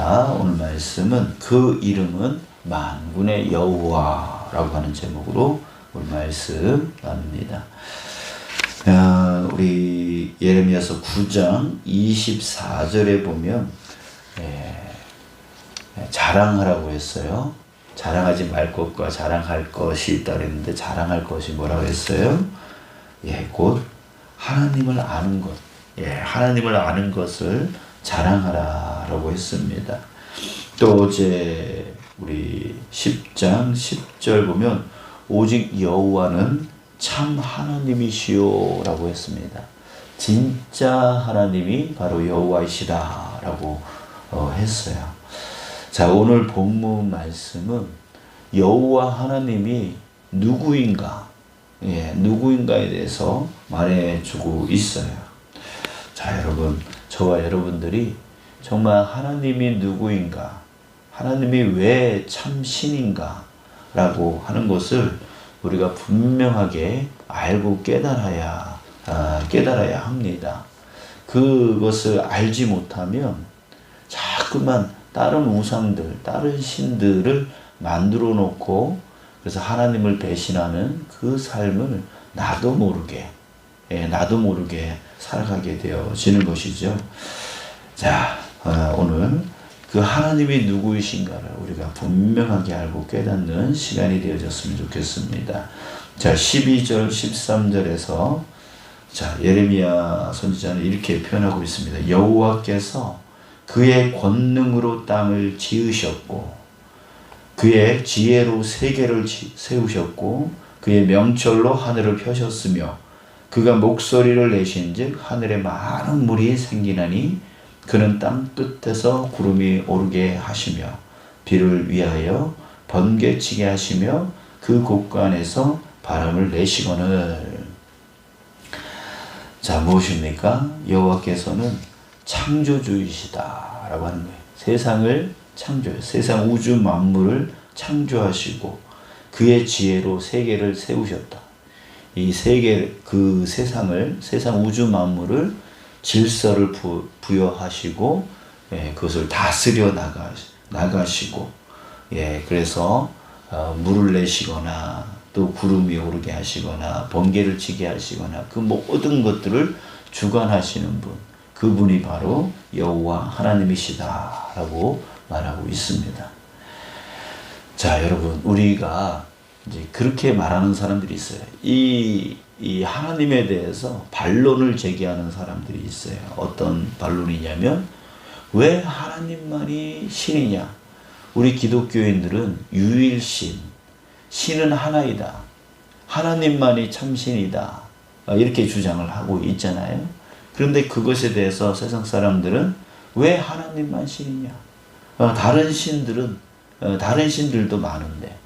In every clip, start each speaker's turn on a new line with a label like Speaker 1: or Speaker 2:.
Speaker 1: 자, 오늘 말씀은 그 이름은 만군의 여호와라고 하는 제목으로 오늘 말씀 나눕니다. 우리 예레미야서 9장 24절에 보면 자랑하라고 했어요. 자랑하지 말 것과 자랑할 것이 있다 그랬는데 자랑할 것이 뭐라고 했어요? 곧 하나님을 아는 것. 하나님을 아는 것을 자랑하라라고 했습니다. 또 어제 우리 10장 10절 보면 오직 여호와는 참 하나님이시오라고 했습니다. 진짜 하나님이 바로 여호와이시다라고 했어요. 자, 오늘 본문 말씀은 여호와 하나님이 누구인가, 누구인가에 대해서 말해주고 있어요. 자, 여러분, 저와 여러분들이 정말 하나님이 누구인가, 하나님이 왜 참 신인가 라고 하는 것을 우리가 분명하게 알고 깨달아야 합니다. 그것을 알지 못하면 자꾸만 다른 우상들, 다른 신들을 만들어 놓고 그래서 하나님을 배신하는 그 삶을 나도 모르게 살아가게 되어지는 것이죠. 자, 오늘 그 하나님이 누구이신가를 우리가 분명하게 알고 깨닫는 시간이 되어졌으면 좋겠습니다. 자, 12절, 13절에서 자, 예레미야 선지자는 이렇게 표현하고 있습니다. 여호와께서 그의 권능으로 땅을 지으셨고 그의 지혜로 세계를 세우셨고 그의 명철로 하늘을 펴셨으며 그가 목소리를 내신즉 하늘에 많은 물이 생기나니 그는 땅 끝에서 구름이 오르게 하시며 비를 위하여 번개치게 하시며 그 곳간에서 바람을 내시거늘. 자, 무엇입니까? 여호와께서는 창조주이시다라고 하는 거예요. 세상을 창조해요. 세상 우주 만물을 창조하시고 그의 지혜로 세계를 세우셨다. 이 세계, 그 세상 우주 만물을 질서를 부여하시고, 그것을 다스려 나가시고, 그래서, 물을 내시거나, 또 구름이 오르게 하시거나, 번개를 치게 하시거나, 그 모든 것들을 주관하시는 분, 그분이 바로 여호와 하나님이시다라고 말하고 있습니다. 자, 여러분, 우리가 이제 그렇게 말하는 사람들이 있어요. 이 하나님에 대해서 반론을 제기하는 사람들이 있어요. 어떤 반론이냐면 왜 하나님만이 신이냐? 우리 기독교인들은 유일신, 신은 하나이다. 하나님만이 참신이다. 이렇게 주장을 하고 있잖아요. 그런데 그것에 대해서 세상 사람들은 왜 하나님만 신이냐? 다른 신들도 많은데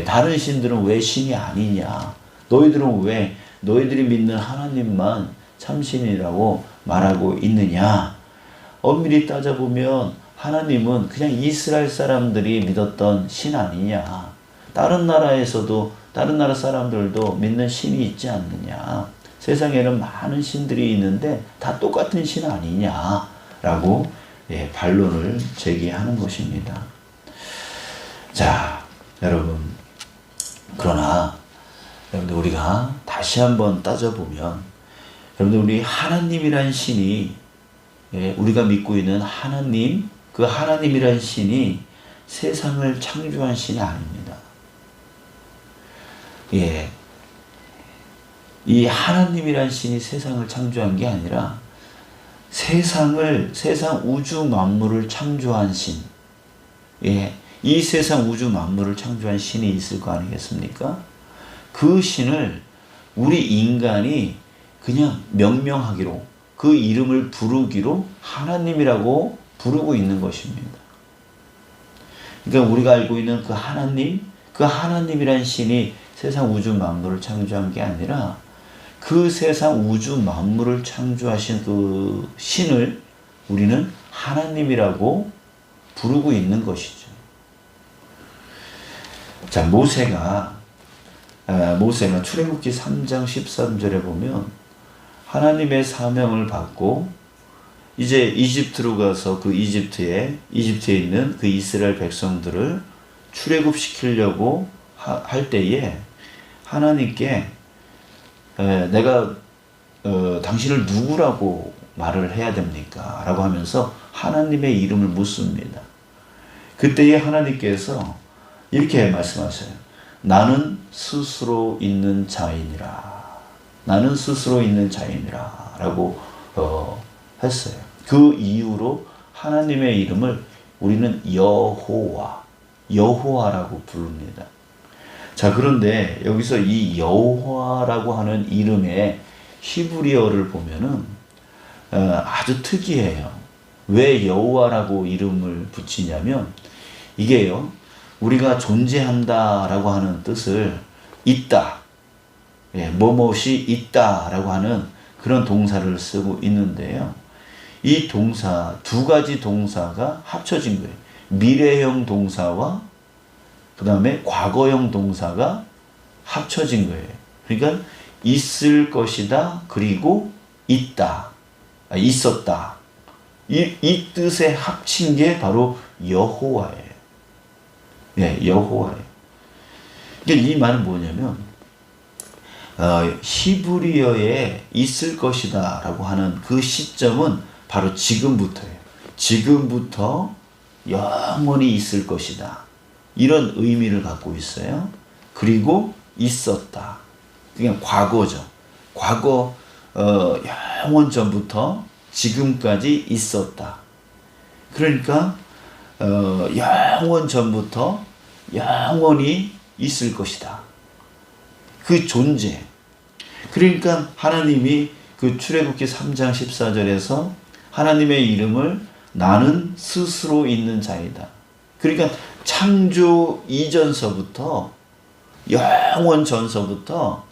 Speaker 1: 다른 신들은 왜 신이 아니냐? 너희들은 왜 너희들이 믿는 하나님만 참신이라고 말하고 있느냐? 엄밀히 따져보면 하나님은 그냥 이스라엘 사람들이 믿었던 신 아니냐? 다른 나라 사람들도 믿는 신이 있지 않느냐? 세상에는 많은 신들이 있는데 다 똑같은 신 아니냐? 라고 반론을 제기하는 것입니다. 자, 여러분, 그러나 여러분들 우리가 다시 한번 따져보면 여러분들 우리 하나님이란 신이 우리가 믿고 있는 하나님, 그 하나님이란 신이 세상을 창조한 신이 아닙니다. 이 하나님이란 신이 세상을 창조한 게 아니라 세상 우주 만물을 창조한 신, 이 세상 우주 만물을 창조한 신이 있을 거 아니겠습니까? 그 신을 우리 인간이 그냥 명명하기로, 그 이름을 부르기로 하나님이라고 부르고 있는 것입니다. 그러니까 우리가 알고 있는 그 하나님이란 신이 세상 우주 만물을 창조한 게 아니라 그 세상 우주 만물을 창조하신 그 신을 우리는 하나님이라고 부르고 있는 것이죠. 자, 모세가 출애굽기 3장 13절에 보면 하나님의 사명을 받고 이제 이집트로 가서 그 이집트에 있는 그 이스라엘 백성들을 출애굽시키려고 할 때에 하나님께 내가 당신을 누구라고 말을 해야 됩니까? 라고 하면서 하나님의 이름을 묻습니다. 그때에 하나님께서 이렇게 말씀하셔요. 나는 스스로 있는 자이니라. 나는 스스로 있는 자이니라. 라고 했어요. 그 이후로 하나님의 이름을 우리는 여호와라고 부릅니다. 자, 그런데 여기서 이 여호와라고 하는 이름의 히브리어를 보면은 아주 특이해요. 왜 여호와라고 이름을 붙이냐면 이게요, 우리가 존재한다라고 하는 뜻을 있다, 뭐뭇이 있다라고 하는 그런 동사를 쓰고 있는데요. 이 동사, 두 가지 동사가 합쳐진 거예요. 미래형 동사와 그 다음에 과거형 동사가 합쳐진 거예요. 그러니까 있을 것이다, 그리고 있다, 있었다. 이 뜻에 합친 게 바로 여호와예요. 여호와예요. 그러니까 이 말은 뭐냐면 히브리어에 있을 것이다 라고 하는 그 시점은 바로 지금부터예요. 지금부터 영원히 있을 것이다. 이런 의미를 갖고 있어요. 그리고 있었다. 그냥 과거죠. 과거 영원 전부터 지금까지 있었다. 그러니까 영원 전부터 영원히 있을 것이다. 그 존재. 그러니까 하나님이 그 출애굽기 3장 14절에서 하나님의 이름을 나는 스스로 있는 자이다. 그러니까 창조 이전서부터 영원 전서부터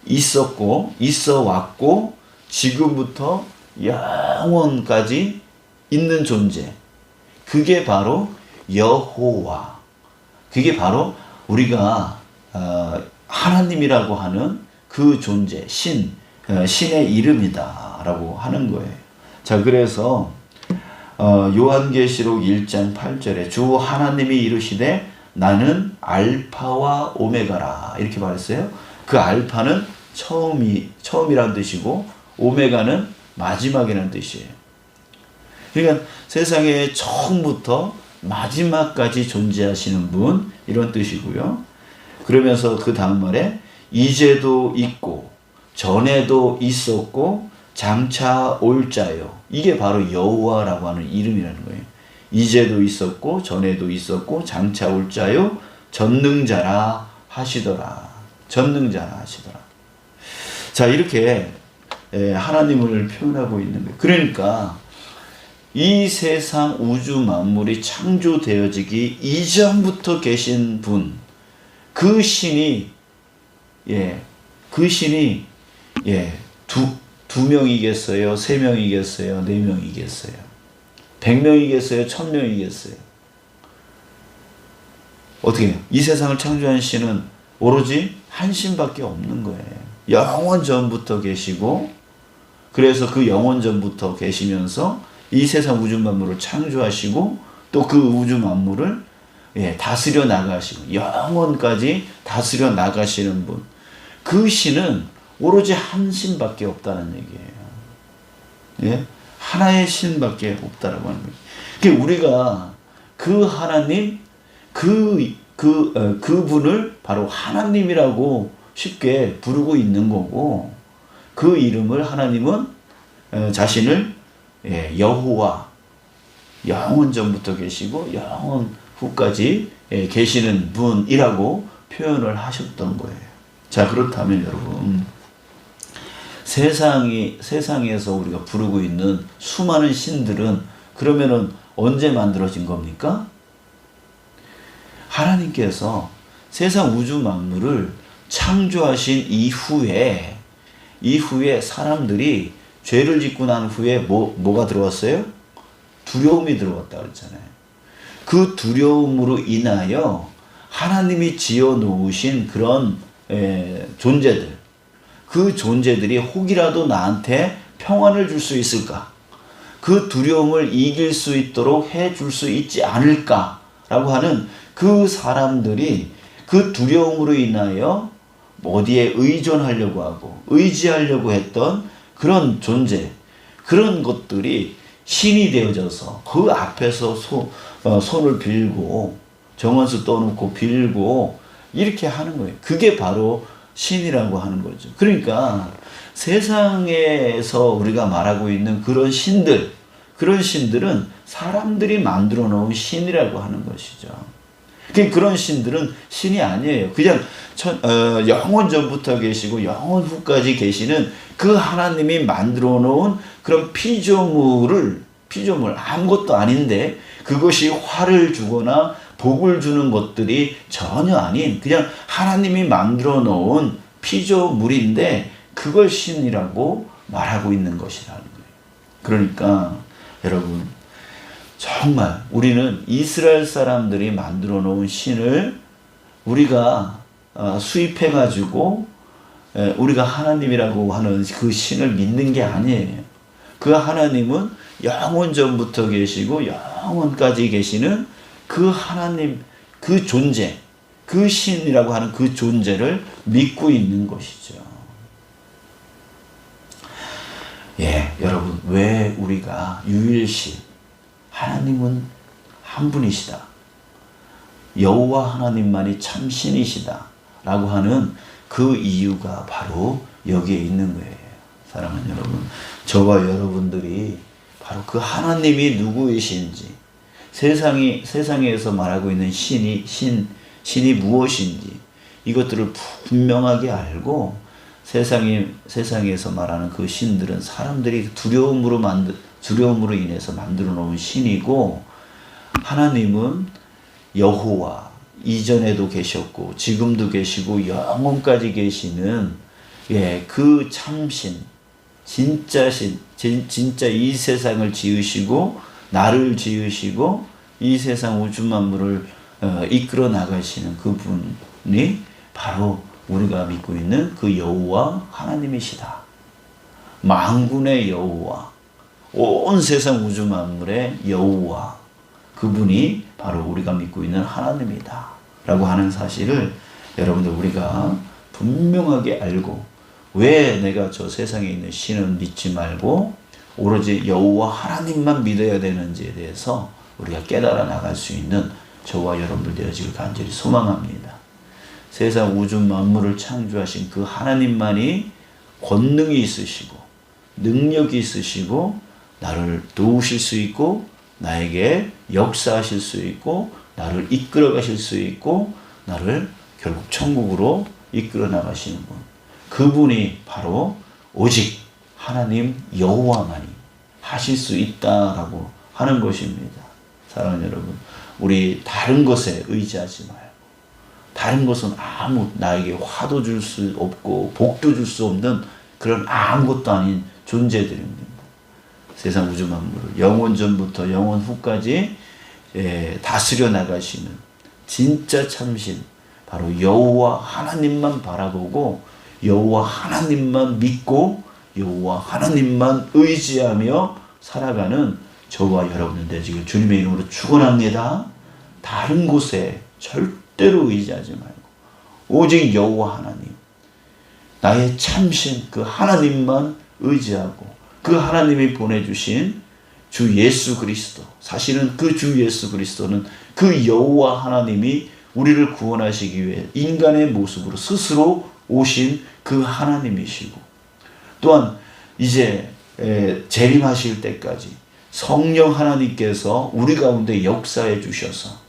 Speaker 1: 있었고 있어 왔고 지금부터 영원까지 있는 존재. 그게 바로 여호와. 그게 바로 우리가 하나님이라고 하는 그 존재, 신의 이름이다라고 하는 거예요. 자, 그래서 요한계시록 1장 8절에 주 하나님이 이르시되 나는 알파와 오메가라 이렇게 말했어요. 그 알파는 처음이라는 뜻이고 오메가는 마지막이라는 뜻이에요. 그러니까 세상에 처음부터 마지막까지 존재하시는 분, 이런 뜻이고요. 그러면서 그 다음 말에 이제도 있고 전에도 있었고 장차 올 자요. 이게 바로 여호와라고 하는 이름이라는 거예요. 이제도 있었고 전에도 있었고 장차 올 자요. 전능자라 하시더라. 전능자라 하시더라. 자, 이렇게 하나님을 표현하고 있는 거예요. 그러니까 이 세상 우주 만물이 창조되어지기 이전부터 계신 분, 그 신이 두 명이겠어요? 세 명이겠어요? 네 명이겠어요? 100명이겠어요? 1000명이겠어요? 어떻게 해요? 이 세상을 창조한 신은 오로지 한 신밖에 없는 거예요. 영원 전부터 계시고, 그래서 그 영원 전부터 계시면서 이 세상 우주 만물을 창조하시고 또 그 우주 만물을 다스려 나가시고 영원까지 다스려 나가시는 분. 그 신은 오로지 한 신밖에 없다는 얘기예요. 하나의 신밖에 없다라고 하는 거예요. 그러니까 우리가 그 하나님, 그분을 바로 하나님이라고 쉽게 부르고 있는 거고, 그 이름을 하나님은 자신을 여호와, 영원 전부터 계시고 영원 후까지 계시는 분이라고 표현을 하셨던 거예요. 자, 그렇다면 여러분, 세상에서 우리가 부르고 있는 수많은 신들은 그러면은 언제 만들어진 겁니까? 하나님께서 세상 우주 만물을 창조하신 이후에 사람들이 죄를 짓고 난 후에 뭐가 들어왔어요? 두려움이 들어왔다 그랬잖아요. 그 두려움으로 인하여 하나님이 지어 놓으신 그런 존재들, 그 존재들이 혹이라도 나한테 평안을 줄 수 있을까? 그 두려움을 이길 수 있도록 해줄 수 있지 않을까라고 하는 그 사람들이 그 두려움으로 인하여 어디에 의존하려고 하고 의지하려고 했던 그런 존재, 그런 것들이 신이 되어져서 그 앞에서 손을 빌고 정원수 떠놓고 빌고 이렇게 하는 거예요. 그게 바로 신이라고 하는 거죠. 그러니까 세상에서 우리가 말하고 있는 그런 신들, 그런 신들은 사람들이 만들어 놓은 신이라고 하는 것이죠. 그런 신들은 신이 아니에요. 그냥 영원 전부터 계시고 영원 후까지 계시는 그 하나님이 만들어 놓은 그런 피조물 아무것도 아닌데 그것이 화를 주거나 복을 주는 것들이 전혀 아닌 그냥 하나님이 만들어 놓은 피조물인데 그걸 신이라고 말하고 있는 것이라는 거예요. 그러니까 여러분, 정말 우리는 이스라엘 사람들이 만들어 놓은 신을 우리가 수입해 가지고 우리가 하나님이라고 하는 그 신을 믿는 게 아니에요. 그 하나님은 영원 전부터 계시고 영원까지 계시는 그 하나님, 그 존재, 그 신이라고 하는 그 존재를 믿고 있는 것이죠. 예, 여러분, 왜 우리가 유일신, 하나님은 한 분이시다, 여호와 하나님만이 참 신이시다 라고 하는 그 이유가 바로 여기에 있는 거예요. 사랑하는 여러분, 저와 여러분들이 바로 그 하나님이 누구이신지, 세상에서 말하고 있는 신이 무엇인지 이것들을 분명하게 알고 세상에서 말하는 그 신들은 사람들이 두려움으로 인해서 만들어 놓은 신이고, 하나님은 여호와, 이전에도 계셨고 지금도 계시고 영원까지 계시는 그 참신, 진짜 신, 진짜 이 세상을 지으시고 나를 지으시고 이 세상 우주 만물을 이끌어 나가시는 그분이 바로 우리가 믿고 있는 그 여호와 하나님이시다. 만군의 여호와, 온 세상 우주 만물의 여호와, 그분이 바로 우리가 믿고 있는 하나님이다 라고 하는 사실을 여러분들 우리가 분명하게 알고, 왜 내가 저 세상에 있는 신은 믿지 말고 오로지 여호와 하나님만 믿어야 되는지에 대해서 우리가 깨달아 나갈 수 있는 저와 여러분들 되어지길 간절히 소망합니다. 세상 우주 만물을 창조하신 그 하나님만이 권능이 있으시고 능력이 있으시고 나를 도우실 수 있고 나에게 역사하실 수 있고 나를 이끌어 가실 수 있고 나를 결국 천국으로 이끌어 나가시는 분, 그분이 바로 오직 하나님 여호와만이 하실 수 있다라고 하는 것입니다. 사랑하는 여러분, 우리 다른 것에 의지하지 말고, 다른 것은 아무 나에게 화도 줄 수 없고 복도 줄 수 없는 그런 아무것도 아닌 존재들입니다. 세상 우주 만물을 영원 전부터 영원 후까지 다스려 나가시는 진짜 참신, 바로 여호와 하나님만 바라보고 여호와 하나님만 믿고 여호와 하나님만 의지하며 살아가는 저와 여러분들 되시길 주님의 이름으로 축원합니다. 다른 곳에 절대로 의지하지 말고 오직 여호와 하나님, 나의 참신 그 하나님만 의지하고 그 하나님이 보내주신 주 예수 그리스도, 사실은 그 주 예수 그리스도는 그 여호와 하나님이 우리를 구원하시기 위해 인간의 모습으로 스스로 오신 그 하나님이시고, 또한 이제 재림하실 때까지 성령 하나님께서 우리 가운데 역사해 주셔서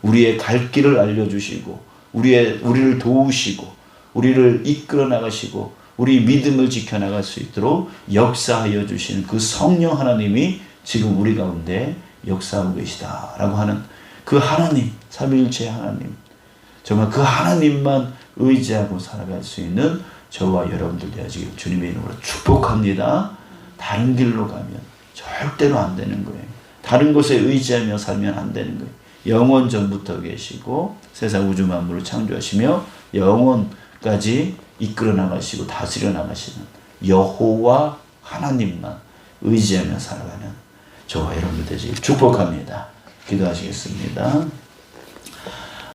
Speaker 1: 우리의 갈 길을 알려주시고 우리를 도우시고 우리를 이끌어 나가시고 우리 믿음을 지켜나갈 수 있도록 역사하여 주시는 그 성령 하나님이 지금 우리 가운데 역사하고 계시다라고 하는 그 하나님, 삼위일체 하나님, 정말 그 하나님만 의지하고 살아갈 수 있는 저와 여러분들 되어지길 주님의 이름으로 축복합니다. 다른 길로 가면 절대로 안 되는 거예요. 다른 곳에 의지하며 살면 안 되는 거예요. 영원 전부터 계시고 세상 우주 만물을 창조하시며 영원까지 이끌어 나가시고 다스려 나가시는 여호와 하나님만 의지하며 살아가는 저와 여러분 되시길 축복합니다. 기도하시겠습니다.